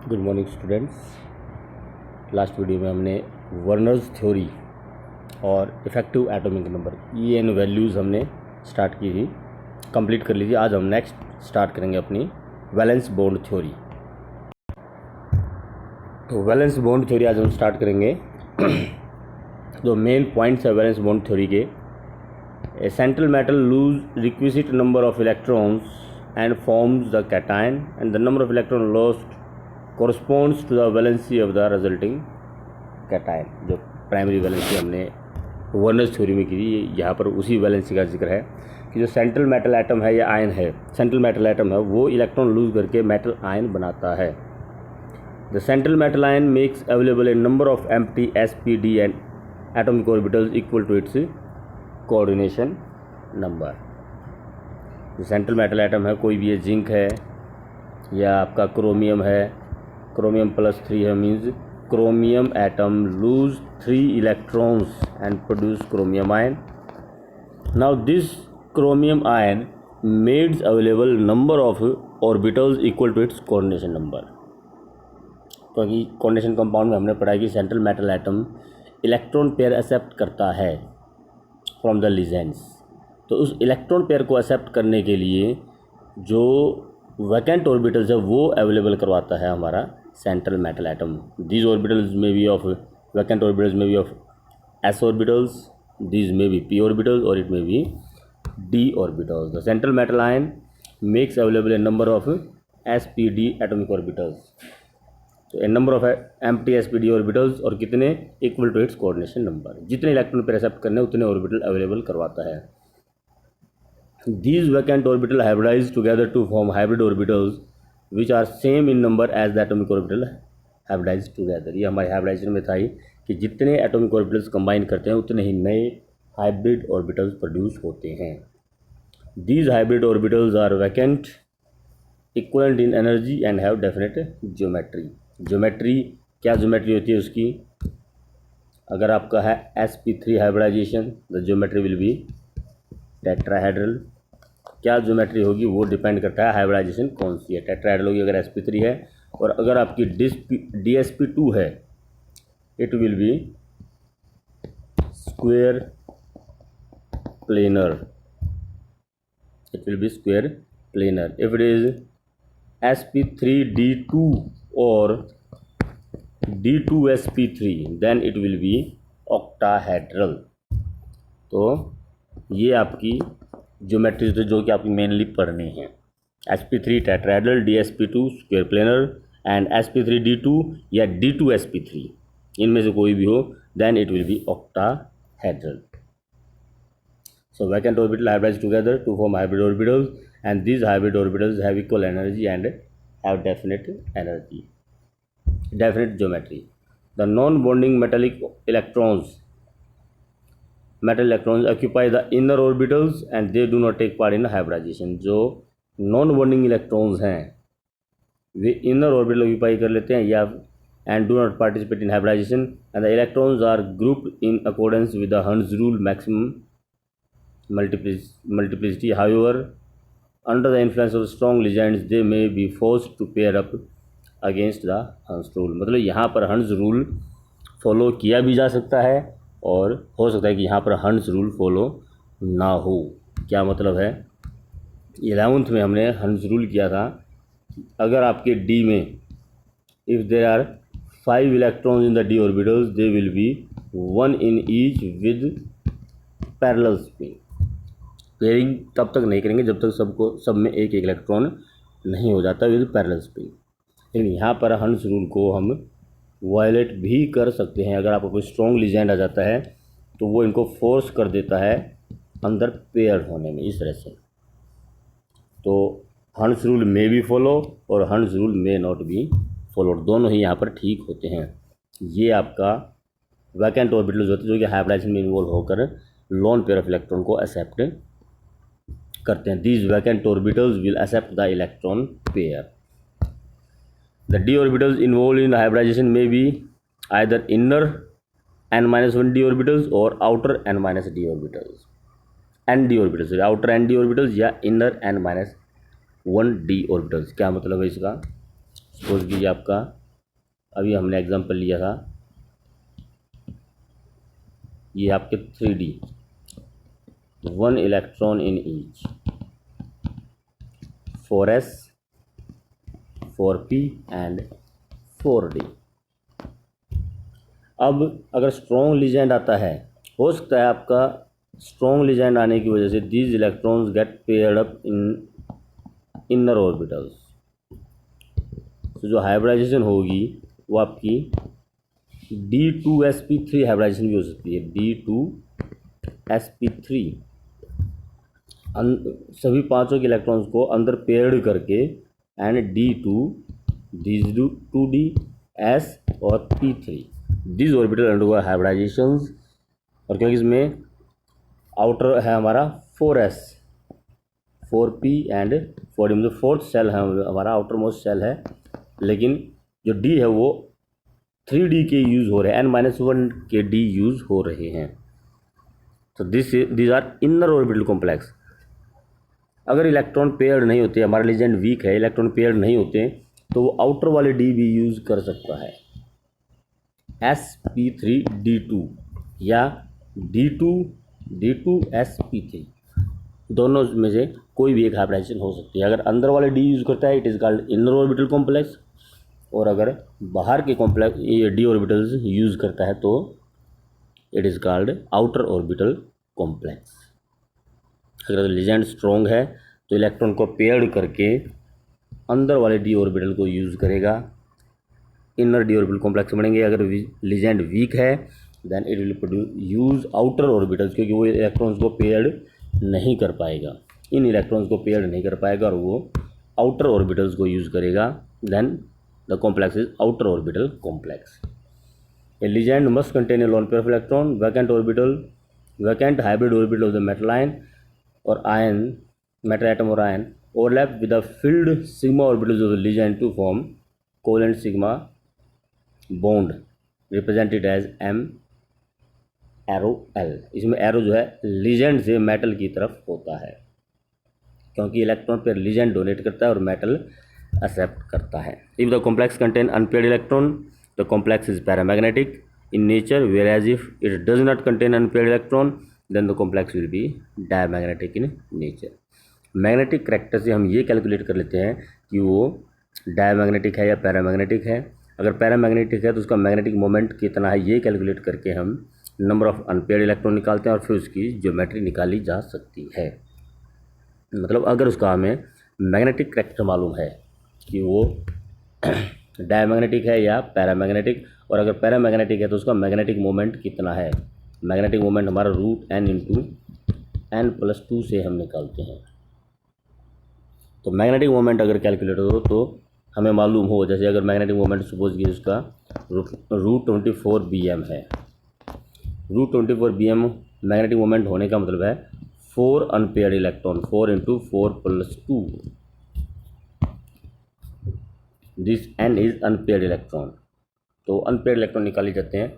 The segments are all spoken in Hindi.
Good morning students. Last video में हमने वर्नर्स थ्योरी और effective atomic number EN values हमने स्टार्ट की थी, कंप्लीट कर लीजिए। आज हम नेक्स्ट स्टार्ट करेंगे अपनी वैलेंस बॉन्ड थ्योरी। तो वैलेंस बॉन्ड थ्योरी आज हम स्टार्ट करेंगे। जो मेन पॉइंट्स है वैलेंस बॉन्ड थ्योरी के, a central metal loses requisite number of electrons and forms the cation and the number of electron lost corresponds to the valency of the resulting cation। जो प्राइमरी वैलेंसी हमने वर्नर्स थ्योरी में की थी, यहाँ पर उसी वैलेंसी का जिक्र है कि जो सेंट्रल मेटल एटम है या आयन है, सेंट्रल मेटल एटम है, वो इलेक्ट्रॉन लूज करके मेटल आयन बनाता है। The central metal ion makes available a number of empty sp_d and atomic orbitals equal to its coordination number. जो सेंट्रल मेटल एटम है, कोई भी ये जिंक है या आपका क्रोमियम है, क्रोमियम +3 है, means chromium atom lose 3 electrons and produce chromium ion. Now this chromium ion makes available number of orbitals equal to its coordination number. क्योंकि कोऑर्डिनेशन कंपाउंड में हमने पढ़ा है कि central metal atom electron pair accept करता है फ्रॉम द लीजेंड्स। तो उस इलेक्ट्रॉन पेयर को एक्सेप्ट करने के लिए जो वैकेंट ऑर्बिटल्स है वो अवेलेबल करवाता है हमारा central metal atom. These orbitals में बी ऑफ वैकेंट ऑर्बिटल्स में be of s orbitals, these में बी p ऑर्बिटल्स और इट में be d orbitals. The central metal ion makes available a number of sp_d atomic orbitals. तो a number of empty sp_d orbitals और कितने equal to its coordination number. जितने इलेक्ट्रॉन पेयर एक्सेप्ट करने उतने ऑर्बिटल अवेलेबल करवाता है। These vacant orbital hybridize together to form hybrid orbitals which are same in number as the atomic orbital hybridized together। ये हमारे हाइब्रिडाइजेशन में था ही कि जितने एटॉमिक ऑर्बिटल्स कंबाइन करते हैं उतने ही नए हाइब्रिड ऑर्बिटल्स प्रोड्यूस होते हैं। These hybrid orbitals are vacant, equivalent in energy and have definite geometry। Geometry क्या ज्योमेट्री होती है उसकी? अगर आपका है sp3 hybridization, the geometry will be tetrahedral. क्या ज्योमेट्री होगी वो डिपेंड करता है हाइब्रिडाइजेशन कौन सी है। टेट्राहेड्रल होगी अगर sp3 है, और अगर आपकी dsp2 है it will be square planar. It will be square planar. If it is sp3d2 और d2sp3 then it will be octahedral. तो ये आपकी ज्योमेट्री जो कि आपकी मेनली पढ़नी है। sp3 tetrahedral, dsp2 square planar and sp3d2 या d2sp3, इनमें से कोई भी हो then it will be octahedral. So vacant orbital hybridize together to form hybrid orbitals and these hybrid orbitals have equal energy and have definite energy, definite geometry. The non bonding metallic electrons metal electrons occupy the inner orbitals and they do not take part in hybridization। जो नॉन बॉन्डिंग इलेक्ट्रॉन्स हैं वे इनर ऑर्बिटल ऑक्यूपाई कर लेते हैं या and do not participate in hybridization and the electrons are grouped in accordance with the hertz rule maximum multiplicity। however under the influence of strong ligands they may be forced to pair up against the hertz rule. मतलब यहाँ पर हर्ट्ज रूल फॉलो किया भी जा सकता है और हो सकता है कि यहाँ पर हर्ट्ज रूल फॉलो ना हो। क्या मतलब है? 11th में हमने हर्ट्ज रूल किया था, अगर आपके D में if there are 5 electrons in the d orbitals they will be 1 in each with parallel spin. Pairing तब तक नहीं करेंगे जब तक सब में एक एक इलेक्ट्रॉन नहीं हो जाता विद पैरेलल स्पिन। लेकिन यहाँ पर हर्ट्ज रूल को हम वायलेट भी कर सकते हैं। अगर आपको कोई स्ट्रॉन्ग लिजेंड आ जाता है तो वो इनको फोर्स कर देता है अंदर पेयर होने में, इस तरह से। तो हर्ट्ज रूल में भी फॉलो और हर्ट्ज रूल में नॉट भी फॉलो, दोनों ही यहाँ पर ठीक होते हैं। ये आपका वैकेंट ऑर्बिटल्स होते हैं जो कि हाइब्रिडाइजेशन में इन्वॉल्व होकर लोन पेयर ऑफ इलेक्ट्रॉन को एक्सेप्ट करते हैं। These vacant orbitals will accept the electron pair. The d orbitals involved in hybridization may be either inner n-1 d orbitals or outer n-d orbitals। n-d orbitals, outer n-d orbitals या inner n-1 d orbitals। क्या मतलब है इसका? सपोज कीजिए आपका अभी हमने एग्जांपल लिया था, ये आपके 3D, 1 electron in each, 4s, 4p and 4d। अब अगर स्ट्रॉन्ग लिजेंड आता है, हो सकता है आपका स्ट्रॉन्ग लिजेंड आने की वजह से these electrons get paired up in inner orbitals. तो जो हाइब्रिडाइजेशन होगी वो आपकी D2sp3 हाइब्रिडाइजेशन भी हो सकती है। D2sp3 सभी पांचों के इलेक्ट्रॉन्स को अंदर पेयर्ड करके एंड D2 2D S और P3 दिस ऑर्बिटल अंडरगो हाइब्रिडाइजेशंस। और क्योंकि इसमें आउटर है हमारा 4s, 4p एंड 4d, मतलब फोर्थ सेल है हमारा, आउटर मोस्ट सेल है, लेकिन जो D है वो 3D के यूज़ हो रहे हैं, n-1 के D यूज़ हो रहे हैं। तो this are inner orbital complex. अगर इलेक्ट्रॉन पेयर्ड नहीं होते, हमारा लिजेंड वीक है, इलेक्ट्रॉन पेयर्ड नहीं होते, तो वो आउटर वाले D भी यूज़ कर सकता है, sp3d2 या D2sp3, दोनों में से कोई भी एक हाइब्रिडाइजेशन हो सकती है। अगर अंदर वाले D यूज़ करता है it is called inner orbital complex, और अगर बाहर के कॉम्प्लेक्स ये D ऑर्बिटल्स यूज़ करता है तो it is called outer orbital complex. अगर लिजेंड स्ट्रॉन्ग है तो इलेक्ट्रॉन को पेयर्ड करके अंदर वाले D ऑर्बिटल को यूज़ करेगा, इनर D ऑर्बिटल कॉम्प्लेक्स बनेंगे। अगर लिजेंड वीक है then it will produce use outer orbitals, क्योंकि वो इलेक्ट्रॉन्स को पेयर्ड नहीं कर पाएगा, इन इलेक्ट्रॉन्स को पेयर्ड नहीं कर पाएगा और वो आउटर ऑर्बिटल्स को यूज़ करेगा, then the complex is outer orbital complex. A legend must contain a lone pair of electron, vacant hybrid orbital of the metal ion or ion, metal atom or ion, overlap with the filled sigma orbitals of the legend to form covalent sigma bond, represented as M arrow L। इसमें एरो जो है लीजेंड से मेटल की तरफ होता है, क्योंकि इलेक्ट्रॉन पर लीजेंड डोनेट करता है और मेटल एक्सेप्ट करता है। If the complex contain unpaired electron the complex is paramagnetic in nature, whereas if it does not contain unpaired electron then the complex will be diamagnetic in nature. Magnetic character से हम ये कैलकुलेट कर लेते हैं कि वो डायमैग्नेटिक है या पैरामैग्नेटिक है। अगर पैरामैग्नेटिक है तो उसका मैग्नेटिक मोमेंट कितना है ये कैलकुलेट करके हम नंबर ऑफ अनपेयर्ड इलेक्ट्रॉन निकालते हैं और फिर उसकी ज्योमेट्री निकाली जा सकती है। मतलब अगर उसका हमें मैग्नेटिक करैक्टर मालूम है कि वो डायमैग्नेटिक है या पैरामैग्नेटिक, और अगर पैरामैग्नेटिक है तो उसका मैग्नेटिक मोमेंट कितना है, मैग्नेटिक मोमेंट हमारा √n इंटू n+2 से हम निकालते हैं। तो मैग्नेटिक मोमेंट अगर कैलकुलेट हो तो हमें मालूम हो, जैसे अगर मैग्नेटिक मोमेंट सपोज कि उसका √24 bm है, √24 bm मैग्नेटिक मोमेंट होने का मतलब है 4 unpaired electron, 4 into 4+2, this n is unpaired electron. तो अनपेयर्ड इलेक्ट्रॉन निकाले जाते हैं,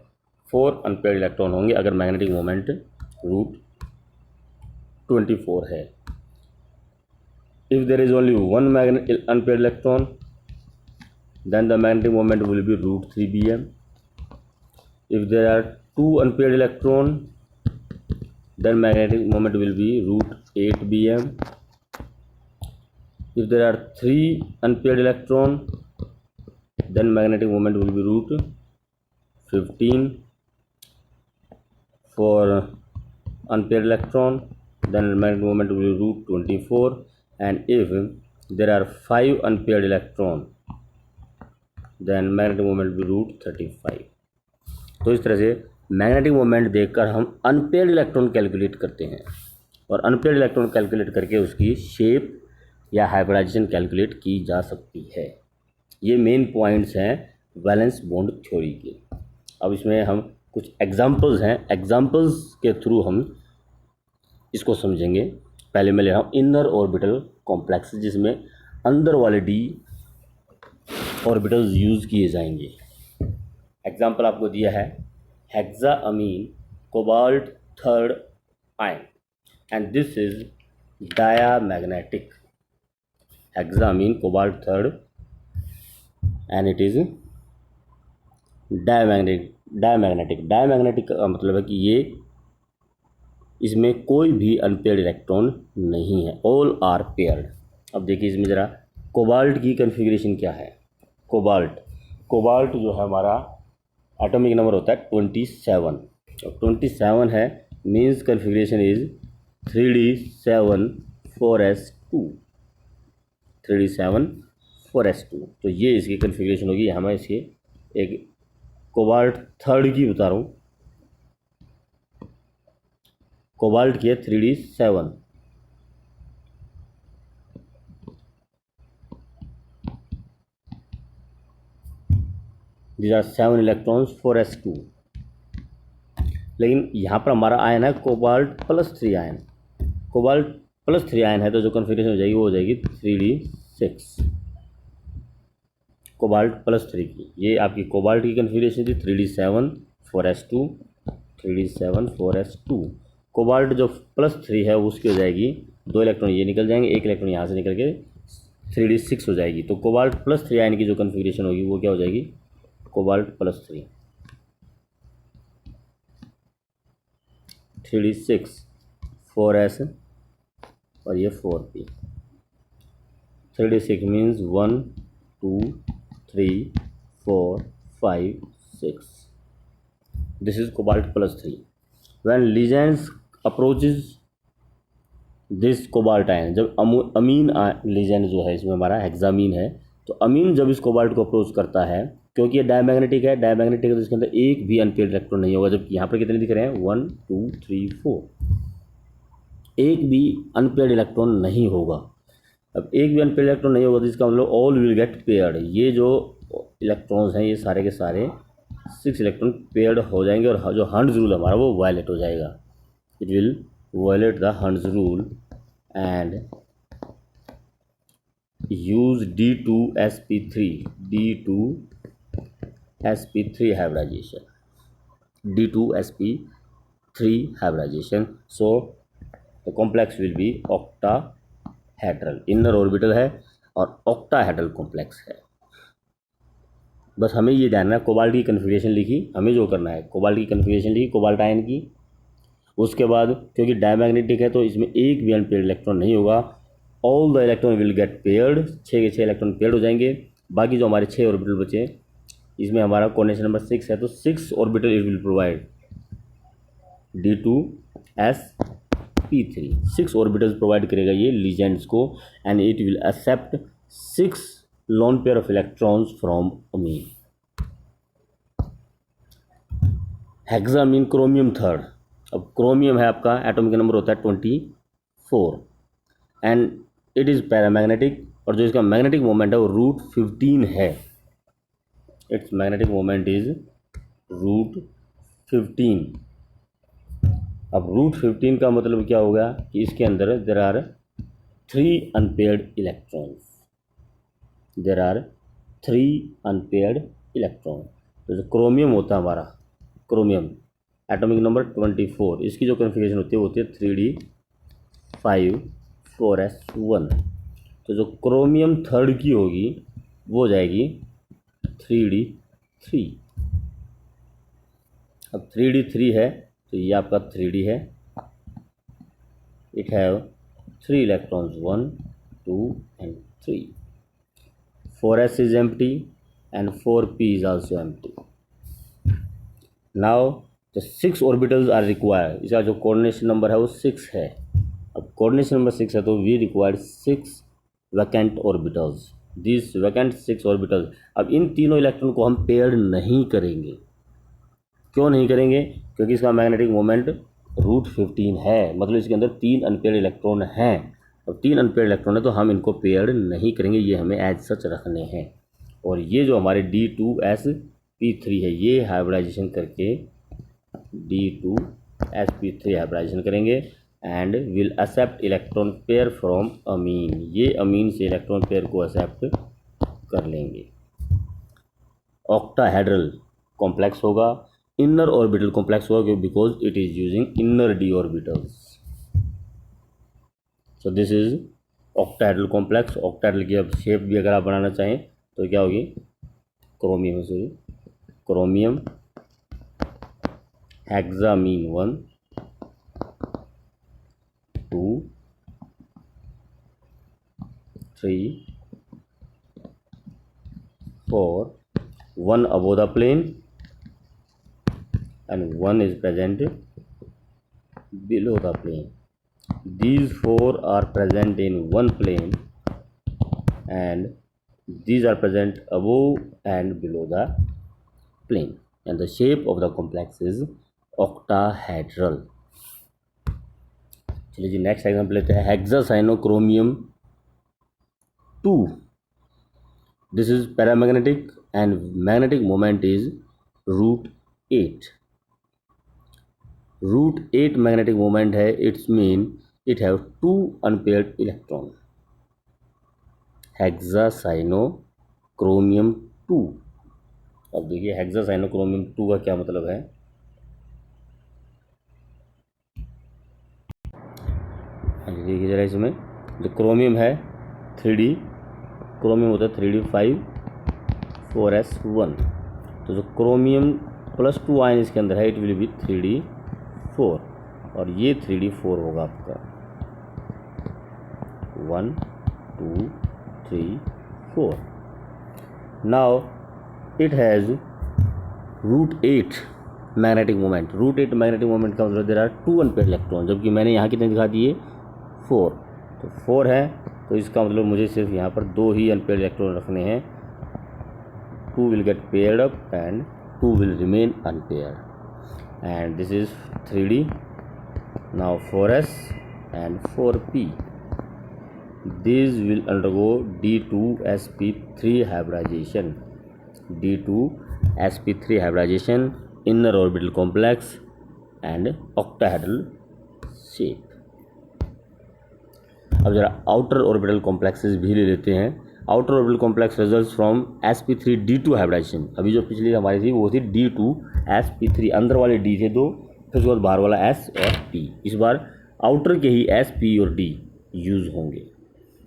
4 अनपेयर्ड इलेक्ट्रॉन होंगे अगर मैग्नेटिक मोमेंट √24 है। If there is only one unpaired electron then the magnetic moment will be √3 bm. If there are 2 unpaired electron then magnetic moment will be √8 bm. If there are 3 unpaired electron then magnetic moment will be √15. For unpaired electron then magnetic moment will be √24, and if there are 5 unpaired electron then magnetic moment भी √35। तो इस तरह से मैग्नेटिक मोमेंट देखकर हम अनपेयर्ड इलेक्ट्रॉन कैलकुलेट करते हैं, और अनपेयर्ड इलेक्ट्रॉन कैलकुलेट करके उसकी शेप या हाइब्रिडाइजेशन कैलकुलेट की जा सकती है। ये मेन पॉइंट्स हैं वैलेंस बॉन्ड थ्योरी के। अब इसमें हम कुछ एग्जांपल्स हैं, एग्जांपल्स के थ्रू हम इसको समझेंगे। पहले मैं ले रहा हूँ इनर ऑर्बिटल कॉम्प्लेक्स, जिसमें अंदर वाले D ऑर्बिटल्स यूज़ किए जाएंगे। एग्जाम्पल आपको दिया है hexaammine cobalt third ion and this is diamagnetic. Hexaammine cobalt third and it is diamagnetic का मतलब है कि ये इसमें कोई भी अनपेयर्ड इलेक्ट्रॉन नहीं है, ऑल आर पेयर्ड। अब देखिए इसमें ज़रा कोबाल्ट की कन्फिग्रेशन क्या है। कोबाल्ट जो है हमारा एटॉमिक नंबर होता है 27, और 27 है, means configuration is 3d7 4s2, 3d7 4s2। तो ये इसकी कन्फिग्रेशन होगी। यहाँ मैं इसके एक कोबाल्ट थर्ड की बता रहा हूँ। कोबाल्ट की है 3d7, these are 7 electrons 4s2। लेकिन यहाँ पर हमारा आयन है कोबाल्ट +3 आयन। कोबाल्ट +3 आयन है तो जो कन्फिग्रेशन हो जाएगी वो हो जाएगी 3d6, कोबाल्ट +3 की। ये आपकी कोबाल्ट की कन्फिग्रेशन थी 3d7 4s2, 3d7 4s2। Cobalt जो +3 है उसकी हो जाएगी 2 इलेक्ट्रॉन ये निकल जाएंगे, 1 इलेक्ट्रॉन यहाँ से निकल के 3d6 हो जाएगी। तो कोबाल्ट +3 आयन की जो कन्फिग्रेशन होगी वो क्या हो जाएगी, कोबाल्ट +3, 3d6 4s और ये 4p। 3d6 means 1 2 3 4 5 6। This is cobalt +3। When legends approaches this cobalt ion, जब अमीन लीजेंड जो है इसमें हमारा हेक्सामीन है, तो अमीन जब इस कोबाल्ट को अप्रोच करता है, क्योंकि ये डायमैग्नेटिक है तो इसके अंदर एक भी अनपेयर्ड इलेक्ट्रॉन नहीं होगा। जबकि यहाँ पर कितने दिख रहे हैं 1 2 3 4, एक भी अनपेयर्ड इलेक्ट्रॉन नहीं होगा। अब एक भी अनपेयर्ड इलेक्ट्रॉन नहीं होगा तो इसका मतलब ऑल विल गेट पेयर्ड। ये जो इलेक्ट्रॉन्स हैं ये सारे के सारे 6 इलेक्ट्रॉन पेयर्ड हो जाएंगे और जो हंड्स रूल हमारा वो वायलेट हो जाएगा। It will violate the Hund's rule and use D2sp3 hybridization, D2sp3 hybridization, so the complex will be octahedral, inner orbital है और octahedral complex है। बस हमें ये जानना है, कोबाल्ट की कन्फिग्रेशन लिखी, हमें जो करना है कोबाल्ट की कन्फिग्रेशन लिखी कोबाल्ट आयन की। उसके बाद क्योंकि डायमैग्नेटिक है तो इसमें एक भी अनपेयर्ड इलेक्ट्रॉन नहीं होगा, all the electron will get paired, 6 के 6 इलेक्ट्रॉन पेयर्ड हो जाएंगे। बाकी जो हमारे 6 ऑर्बिटल बचे, इसमें हमारा कोऑर्डिनेशन नंबर 6 है तो 6 orbital it will provide D2sp3, 6 orbitals provide करेगा ये लीजेंड्स को, and it will accept 6 lone pair of electrons from amine. Hexammine chromium third. अब क्रोमियम है आपका एटॉमिक नंबर होता है 24 एंड इट इज़ पैरामैग्नेटिक, और जो इसका मैग्नेटिक मोमेंट है वो √15 है। It's magnetic moment is √15। अब √15 का मतलब क्या होगा कि इसके अंदर there are 3 unpaired electrons, there are 3 unpaired electron. तो जो क्रोमियम होता है हमारा, क्रोमियम एटॉमिक नंबर 24, इसकी जो कन्फिग्रेशन होती है 3d5 4s1। तो जो क्रोमियम थर्ड की होगी वो जाएगी 3d3। अब 3d3 है तो ये आपका 3d है, it have 3 electrons 1 2 and 3। 4s is empty and 4p is also empty। Now the 6 orbitals are required। इसका जो कोऑर्डिनेशन नंबर है वो 6 है। अब कोऑर्डिनेशन नंबर 6 है तो we required 6 vacant orbitals, this vacant 6 orbitals. अब इन तीनों इलेक्ट्रॉन को हम पेयर्ड नहीं करेंगे। क्यों नहीं करेंगे? क्योंकि इसका मैग्नेटिक मोमेंट √15 है, मतलब इसके अंदर 3 अनपेयर्ड इलेक्ट्रॉन हैं। और 3 अनपेयर्ड इलेक्ट्रॉन है तो हम इनको पेयर्ड नहीं करेंगे, ये हमें एज सच रखने हैं। और ये जो हमारे D2sp3 है ये हाइब्रिडाइजेशन करके D2sp3 हाइब्रिडाइजेशन करेंगे and will accept electron pair from amine. ये अमीन से इलेक्ट्रॉन पेयर को एक्सेप्ट कर लेंगे। ऑक्टाहेड्रल कॉम्प्लेक्स होगा, इनर ऑर्बिटल कॉम्प्लेक्स होगा because it is using inner d orbitals. So this is octahedral complex. Octahedral की अब शेप भी अगर आप बनाना चाहें तो क्या होगी, chromium, hexamine 1, 2, 3, 4, 1 above the plane and 1 is present below the plane. These 4 are present in one plane and these are present above and below the plane, and the shape of the complex is octahedral. चलिए जी नेक्स्ट एग्जाम्पल लेते हैं, hexacyanochromium 2. This is paramagnetic and magnetic moment is √8. √8 magnetic moment है. It's mean it have 2 unpaired electron. Hexacyanochromium 2. अब देखिए हेक्सासाइनोक्रोमियम 2 का क्या मतलब है. देखिए जरा, इसमें जो क्रोमियम है 3D क्रोमियम होता है 3D5 4s1. तो जो क्रोमियम +2 आयन इसके अंदर है इट विल बी 3D4 और ये 3D4 होगा आपका 1 2 3 4. Now it has √8 magnetic moment. √8 magnetic moment का मतलब देर आर 2 अनपेयर्ड इलेक्ट्रॉन, जबकि मैंने यहाँ कितने दिखा दिए 4. तो 4 है तो इसका मतलब मुझे सिर्फ यहाँ पर 2 ही अनपेयर्ड इलेक्ट्रॉन रखने हैं. 2 will get paired up and 2 will remain unpaired. And this is 3D. Now 4s and 4p. These will undergo D2sp3 hybridization. D2sp3 hybridization, inner orbital complex and octahedral shape. अब जरा आउटर ऑर्बिटल कॉम्प्लेक्सेस भी ले लेते हैं. Outer orbital complex results from sp3d2 hybridization. अभी जो पिछली हमारी थी वो थी D2sp3. अंदर वाले D थे 2, फिर उसके बाद बाहर वाला S और P. इस बार आउटर के ही S, P और D यूज होंगे.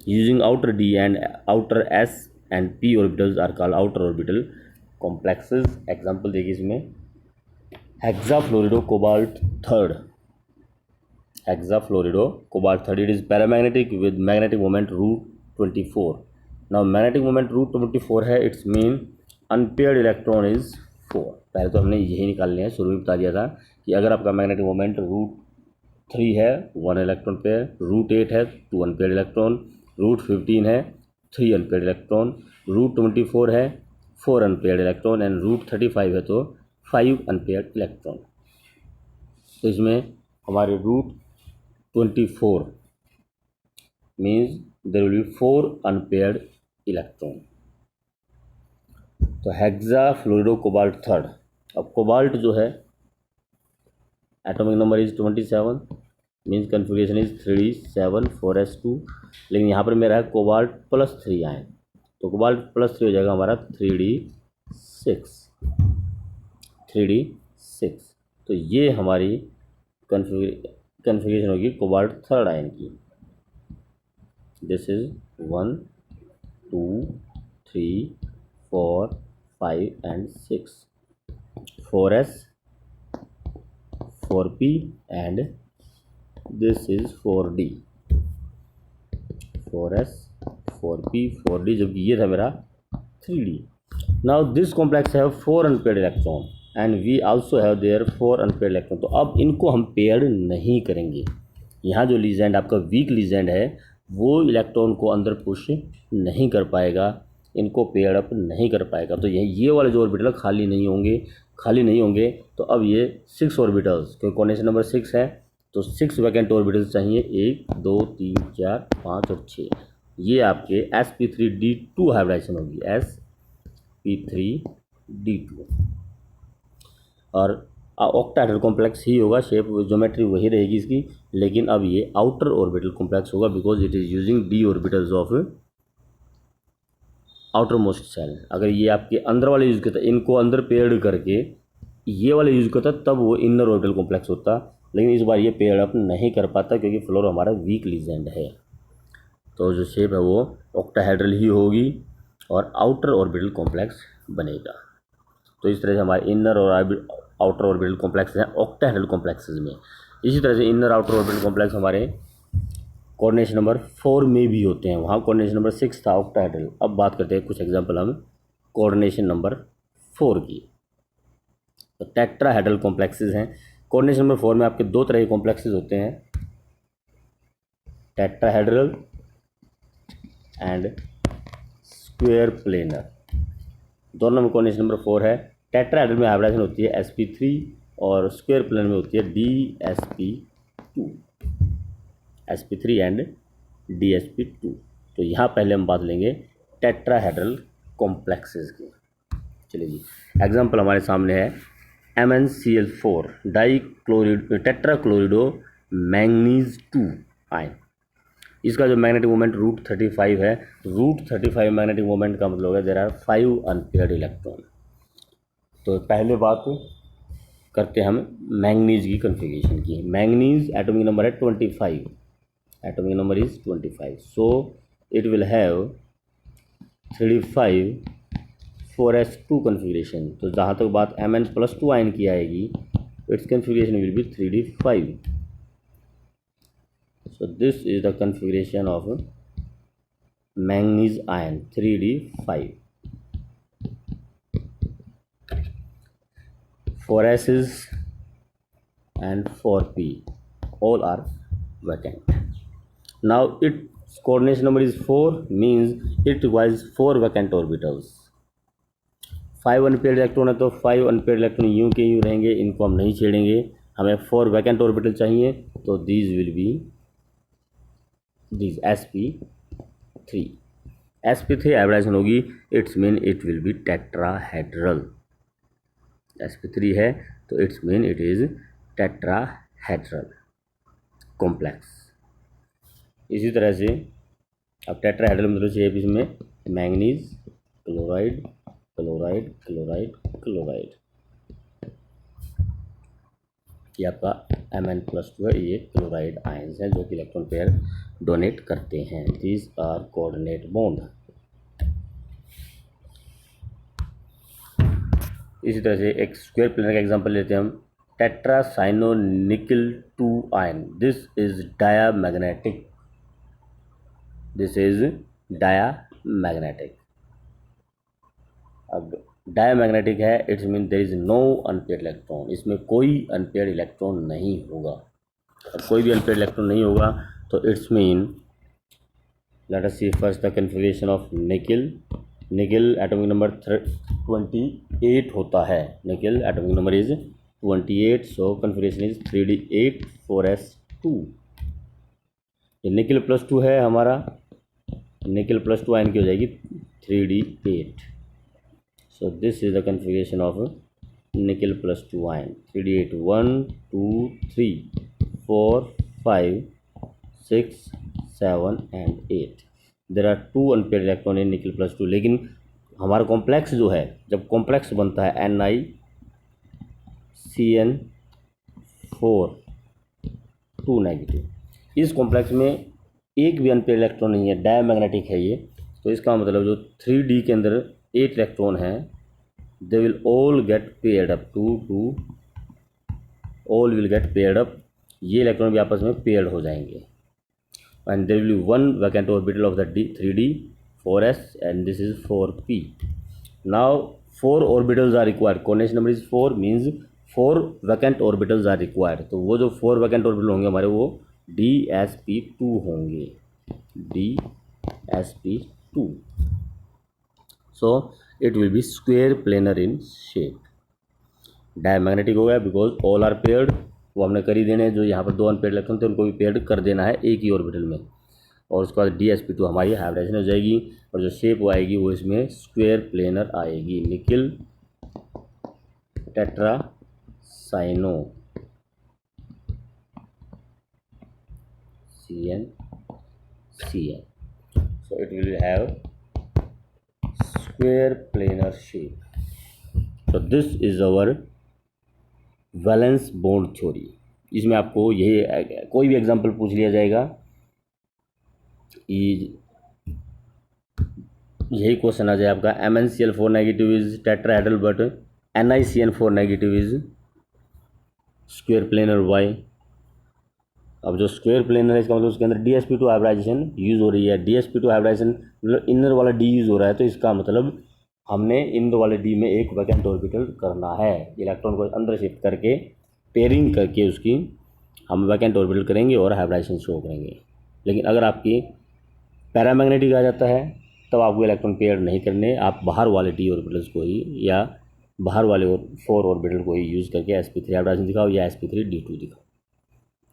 Using outer D and outer S and P orbitals are called outer orbital complexes. Example देखिए इसमें, hexafluorido cobalt 3rd. Hexafluorido cobalt 3rd. It is paramagnetic with magnetic moment √24. Now magnetic moment √24 है. Its mean unpaired electron is 4. पहले तो हमने यही निकाल लिया है, शुरू में बता दिया था कि अगर आपका मैग्नेटिक मोमेंट √3 है 1 इलेक्ट्रॉन पेयर, √8 है 2 अनपेयर्ड इलेक्ट्रॉन, √15 है 3 अनपेयर्ड इलेक्ट्रॉन, √24 है 4 अनपेयर्ड इलेक्ट्रॉन एंड √35 है तो 5 अनपेयर्ड इलेक्ट्रॉन. तो इसमें हमारे √24 means there will be 4 unpaired electron. तो हेक्साफ्लोरिडो कोबाल्ट 3rd. अब कोबाल्ट जो है atomic number is 27 means configuration is 3D7 4s2. लेकिन यहाँ पर मेरा है कोबाल्ट +3 आए तो कोबाल्ट +3 हो जाएगा हमारा 3D6. तो ये हमारी कन्फिगरेशन होगी कोबाल्ट 3rd आयन की. This is 1 2 3 4 5 and 6. 4s 4p and this is 4d. 4s 4p 4d, जबकि ये था मेरा 3D. Now this complex have 4 unpaired electron and we also have there 4 unpaired electron. तो अब इनको हम पेयर्ड नहीं करेंगे. यहाँ जो लीजेंड आपका वीक लीजेंड है वो इलेक्ट्रॉन को अंदर पुश नहीं कर पाएगा, इनको पेयर्ड अप नहीं कर पाएगा. तो ये वाले जो ऑर्बिटल खाली नहीं होंगे. तो अब ये 6 ऑर्बिटल्स, क्योंकि कोऑर्डिनेशन नंबर 6 है तो 6 वैकेंट ऑर्बिटल्स चाहिए. 1 2 3 4 5 और 6. ये आपके sp3d2 हाइब्रिडाइजेशन होगी, sp3d2. और ऑक्टाहेड्रल कॉम्प्लेक्स ही होगा, शेप ज्योमेट्री वही रहेगी इसकी, लेकिन अब ये आउटर ऑर्बिटल कॉम्प्लेक्स होगा because it is using d orbitals of outermost shell. अगर ये आपके अंदर वाले यूज़ करता, इनको अंदर पेयर्ड करके ये वाले यूज़ करता तब वो इनर ऑर्बिटल कॉम्प्लेक्स होता. लेकिन इस बार ये पेयर्ड अप नहीं कर पाता क्योंकि फ्लोर हमारा वीक लीजेंड है. तो जो शेप है वो ऑक्टाहेड्रल ही होगी और आउटर ऑर्बिटल कॉम्प्लेक्स बनेगा. तो इस तरह से हमारे इनर और आउटर ऑर्बिटल कॉम्प्लेक्स हैं ऑक्टाहेड्रल कॉम्प्लेक्सेस में। इसी तरह से इनर आउटर ऑर्बिटल कॉम्प्लेक्स हमारे कोऑर्डिनेशन नंबर 4 में भी होते हैं, वहाँ कोऑर्डिनेशन नंबर 6 था ऑक्टाहेड्रल। अब बात करते हैं कुछ एग्जांपल हम कोऑर्डिनेशन नंबर 4 की। तो टेट्राहेड्रल कॉम्प्लेक्सेस हैं। कोऑर्डिनेशन नंबर 4 में आपके दो तरह के कॉम्प्लेक्सेस होते हैं, टेट्राहेड्रल एंड स्क्वायर प्लेनर। दोनों में कोऑर्डिनेशन नंबर 4 है। टेट्राहेड्रल में हाइब्रिडाइजेशन होती है sp3 और स्क्वायर प्लेनर में होती है dsp2, sp3 एंड dsp2। तो यहाँ पहले हम बात लेंगे टेट्राहेड्रल कॉम्प्लेक्सेस की। चलिए जी, एग्जांपल हमारे सामने है MnCl4 टेट्राक्लोरिडो मैंगनीज 2 आयन। इसका जो मैग्नेटिक मोमेंट √35 है। √35 मैग्नेटिक मोमेंट का मतलब है देयर आर 5 अनपेयर्ड इलेक्ट्रॉन। तो पहले बात करते हैं हम मैंगनीज की कन्फिगरेशन की। मैंगनीज एटॉमिक नंबर है 25, atomic number is 25, so it will have 3d5 4s2 configuration. तो जहाँ तक बात Mn+2 आयन की आएगी, it's configuration will be 3d5। So this is the configuration of manganese ion 3d5. 4s and 4p all are vacant. Now its coordination number is 4, means it requires 4 vacant orbitals. 5 unpaired electron है तो 5 अनपेयर्ड इलेक्ट्रॉन यूं के यूं रहेंगे, इनको हम नहीं छेड़ेंगे। हमें 4 वैकेंट ऑर्बिटल चाहिए, तो these will be this sp3। sp3 hybridization होगी, it's mean it will be tetrahedral. sp3 है तो it's mean it is tetrahedral complex. इसी तरह से अब टेट्राहेड्रल मतलब शेप इसमें manganese chloride chloride chloride chloride, ये आपका Mn+2 है। ये क्लोराइड आयंस हैं जो कि इलेक्ट्रॉन पेयर डोनेट करते हैं। These are coordinate bond. इसी तरह से एक स्क्वायर प्लेनर का एग्जांपल लेते हैं हम, tetracyanonickel 2 ion. This is diamagnetic, this is diamagnetic. अब डायामैग्नेटिक है, it's mean there is no unpaired electron. इसमें कोई अनपेयर्ड इलेक्ट्रॉन नहीं होगा। अब कोई भी अनपेयर्ड इलेक्ट्रॉन नहीं होगा तो it's mean let us see first the configuration of nickel. Nickel atomic number 28 होता है। Nickel atomic number is 28, so configuration is 3d8 4s2। ये निकिल +2 है हमारा, निकिल +2 आयन की हो जाएगी 3d8। So this is the configuration of nickel +2 ion 3d8 1 2 3 4 5 6 7 and 8। There are 2 unpaired electron in nickel +2। लेकिन हमारा कॉम्प्लेक्स जो है, जब कॉम्प्लेक्स बनता है NiCN4 2 नेगेटिव, इस कॉम्प्लेक्स में एक भी अनपेयर्ड इलेक्ट्रॉन नहीं है, डायमैग्नेटिक है ये। तो इसका मतलब जो 3d के अंदर 8 इलेक्ट्रॉन हैं, they will all get paired up, 2 2 all will get paired up। ये इलेक्ट्रॉन भी आपस में पेयर्ड हो जाएंगे। and there will be one vacant orbital of the 3d 4s and this is 4p। now 4 orbitals are required, coordination number is 4 means 4 vacant orbitals are required। तो वो जो 4 vacant orbital होंगे हमारे, वो dsp2 होंगे, dsp2। so it will be square planar in shape। Diamagnetic हो गया बिकॉज ऑल आर पेयर्ड, वो हमने कर ही देने। जो यहाँ पर 2 अनपेयर्ड इलेक्ट्रॉन थे उनको भी पेयर्ड कर देना है एक ही ऑर्बिटल में, और उसके बाद dsp2 हमारी हाइब्रिडाइजेशन हो जाएगी। और जो शेप वो आएगी वो इसमें स्क्वायर प्लेनर आएगी। Nickel tetracyano CN so it will have square planar shape। so this is our valence bond theory. इसमें आपको यही कोई भी एग्जांपल पूछ लिया जाएगा, यही क्वेश्चन आ जाए आपका MnCl4 negative is tetrahedral but NiCN4 negative is square planar Y। अब जो स्क्वायर प्लेनर है इसका मतलब उसके अंदर DsP2 हाइब्रिडाइजेशन यूज़ हो रही है। DsP2 हाइब्रिडाइजेशन मतलब इनर वाला D यूज़ हो रहा है, तो इसका मतलब हमने इनर वाले D में एक वैकेंट ऑर्बिटल करना है। इलेक्ट्रॉन को अंदर शिफ्ट करके पेयरिंग करके उसकी हम वैकेंट ऑर्बिटल करेंगे और हाइब्रिडाइजेशन शो करेंगे। लेकिन अगर आपकी पैरामैग्नेटिक आ जाता है तब आपको इलेक्ट्रॉन पेयर नहीं करने, आप बाहर वाले D ऑर्बिटल्स को ही या बाहर वाले 4 ऑर्बिटल को ही यूज़ करके sp3 हाइब्रिडाइजेशन दिखाओ या sp3d2 दिखाओ।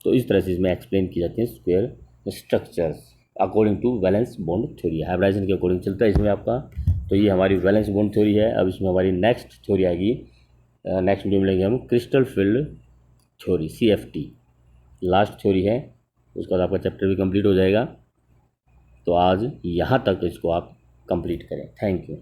तो इस तरह से इसमें एक्सप्लेन की जाती हैं square structures according to valence bond theory. Hybridization के अकॉर्डिंग चलता है इसमें आपका। तो ये हमारी वैलेंस बॉन्ड थ्योरी है। अब इसमें हमारी नेक्स्ट थ्योरी आएगी, नेक्स्ट वीडियो में लेंगे हम crystal field theory CFT। Last theory है, उसके बाद आपका चैप्टर भी कंप्लीट हो जाएगा। तो आज यहाँ तक इसको आप कंप्लीट करें। Thank you.